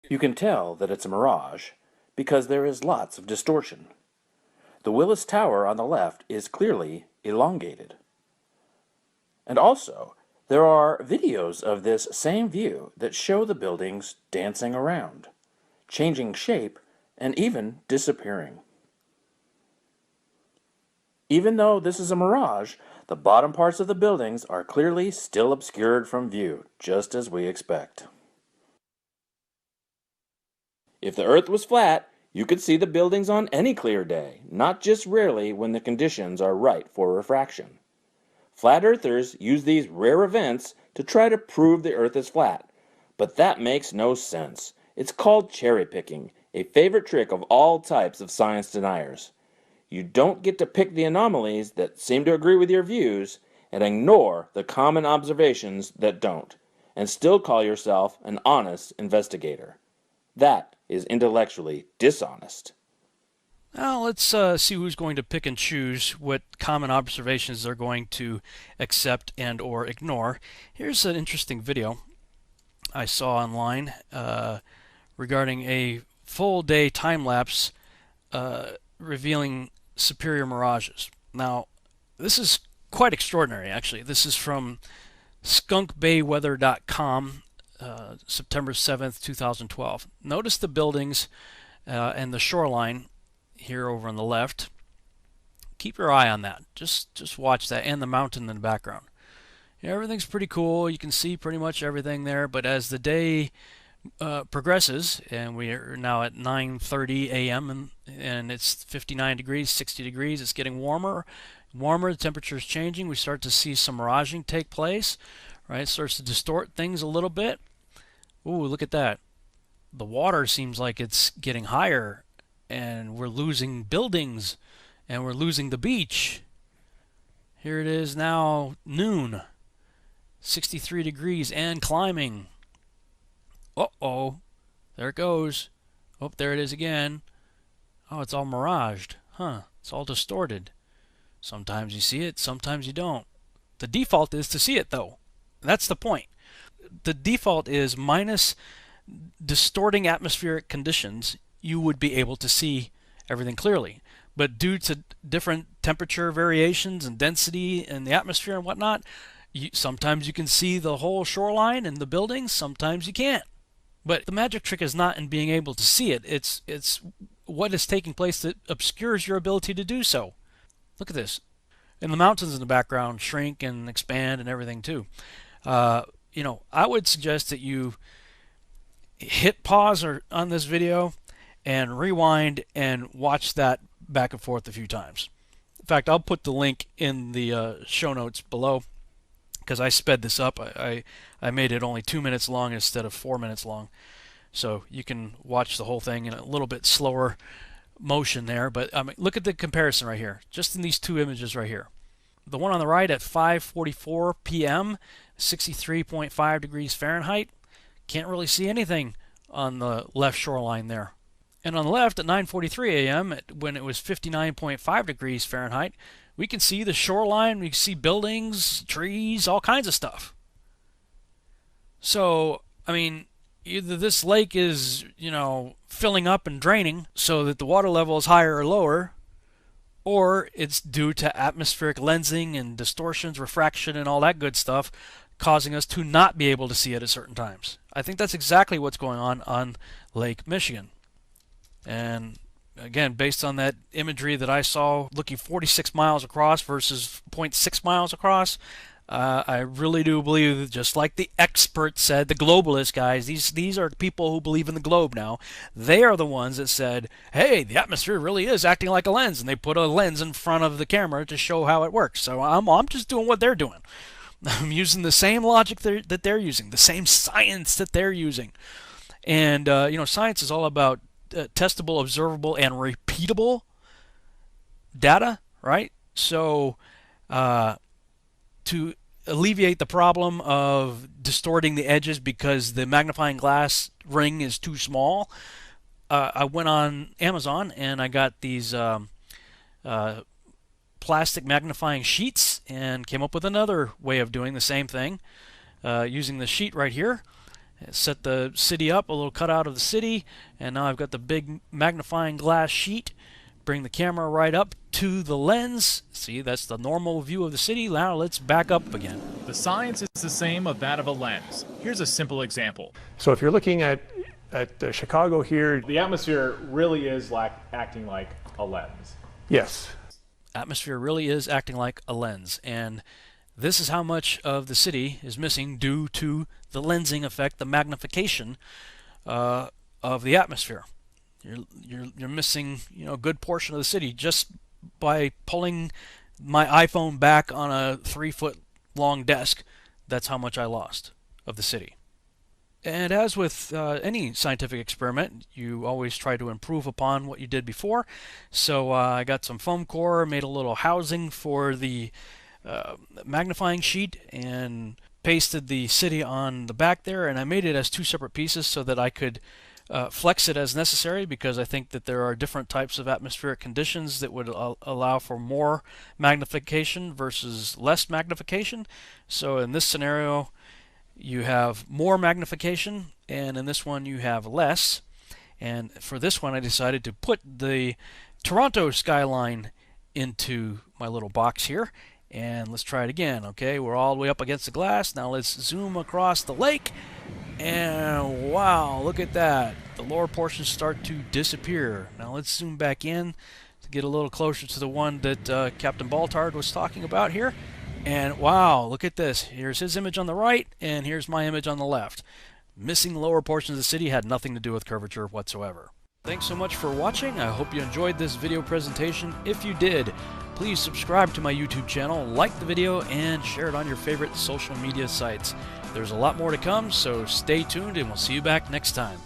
You can tell that it's a mirage because there is lots of distortion. The Willis Tower on the left is clearly elongated. And also, there are videos of this same view that show the buildings dancing around, changing shape, and even disappearing. Even though this is a mirage, the bottom parts of the buildings are clearly still obscured from view, just as we expect. If the Earth was flat, you could see the buildings on any clear day, not just rarely when the conditions are right for refraction. Flat earthers use these rare events to try to prove the Earth is flat, but that makes no sense. It's called cherry picking, a favorite trick of all types of science deniers. You don't get to pick the anomalies that seem to agree with your views and ignore the common observations that don't, and still call yourself an honest investigator. That is intellectually dishonest. Now let's see who's going to pick and choose what common observations they're going to accept and or ignore. Here's an interesting video I saw online regarding a full day time lapse revealing superior mirages. Now, this is quite extraordinary, actually. This is from skunkbayweather.com, September 7th, 2012. Notice the buildings and the shoreline here over on the left. Keep your eye on that. Just watch that, and the mountain in the background. Yeah, everything's pretty cool. You can see pretty much everything there, but as the day progresses, and we are now at 9:30 a.m. and it's 59 degrees, 60 degrees. It's getting warmer, warmer. The temperature is changing. We start to see some miraging take place. Right, it starts to distort things a little bit. Ooh, look at that. The water seems like it's getting higher, and we're losing buildings, and we're losing the beach. Here it is now, noon, 63 degrees and climbing. Uh-oh, there it goes. Oh, there it is again. Oh, it's all miraged. Huh, it's all distorted. Sometimes you see it, sometimes you don't. The default is to see it, though. That's the point. The default is minus distorting atmospheric conditions, you would be able to see everything clearly. But due to different temperature variations and density in the atmosphere and whatnot, sometimes you can see the whole shoreline and the buildings, sometimes you can't. But the magic trick is not in being able to see it. It's what is taking place that obscures your ability to do so. Look at this. And the mountains in the background shrink and expand and everything too. I would suggest that you hit pause on this video and rewind and watch that back and forth a few times. In fact, I'll put the link in the show notes below because I sped this up. I made it only 2 minutes long instead of 4 minutes long. So you can watch the whole thing in a little bit slower motion there. But look at the comparison right here, just in these two images right here. The one on the right at 5:44 p.m., 63.5 degrees Fahrenheit. Can't really see anything on the left shoreline there. And on the left at 9:43 a.m., when it was 59.5 degrees Fahrenheit, we can see the shoreline, we can see buildings, trees, all kinds of stuff. So, either this lake is, filling up and draining so that the water level is higher or lower, or it's due to atmospheric lensing and distortions, refraction, and all that good stuff, causing us to not be able to see it at certain times. I think that's exactly what's going on Lake Michigan. And again, based on that imagery that I saw looking 46 miles across versus zero point 0.6 miles across, I really do believe that, just like the experts said, the globalist guys, these are people who believe in the globe now. They are the ones that said, hey, the atmosphere really is acting like a lens, and they put a lens in front of the camera to show how it works. So I'm just doing what they're doing. I'm using the same logic that they're using, the same science that they're using. And, science is all about testable, observable, and repeatable data, right? So to alleviate the problem of distorting the edges because the magnifying glass ring is too small, I went on Amazon and I got these plastic magnifying sheets and came up with another way of doing the same thing using the sheet right here. Set the city up, a little cutout of the city, and now I've got the big magnifying glass sheet. Bring the camera right up to the lens. See, that's the normal view of the city. Now let's back up again. The science is the same of that of a lens. Here's a simple example. So if you're looking at Chicago here, The atmosphere really is acting like a lens. yes. Atmosphere really is acting like a lens, and this is how much of the city is missing due to the lensing effect, the magnification of the atmosphere. You're missing, you know, a good portion of the city just by pulling my iPhone back on a 3-foot long desk. That's how much I lost of the city. And as with any scientific experiment, you always try to improve upon what you did before. So I got some foam core, made a little housing for the magnifying sheet, and pasted the city on the back there, and I made it as 2 separate pieces so that I could flex it as necessary, because I think that there are different types of atmospheric conditions that would allow for more magnification versus less magnification. So in this scenario you have more magnification, and in this one you have less. And for this one I decided to put the Toronto skyline into my little box here. And let's try it again. Okay, we're all the way up against the glass. Now let's zoom across the lake. And wow, look at that. The lower portions start to disappear. Now let's zoom back in to get a little closer to the one that Captain Baltard was talking about here. And wow, look at this. Here's his image on the right, and here's my image on the left. Missing lower portions of the city had nothing to do with curvature whatsoever. Thanks so much for watching. I hope you enjoyed this video presentation. If you did, please subscribe to my YouTube channel, like the video, and share it on your favorite social media sites. There's a lot more to come, so stay tuned and we'll see you back next time.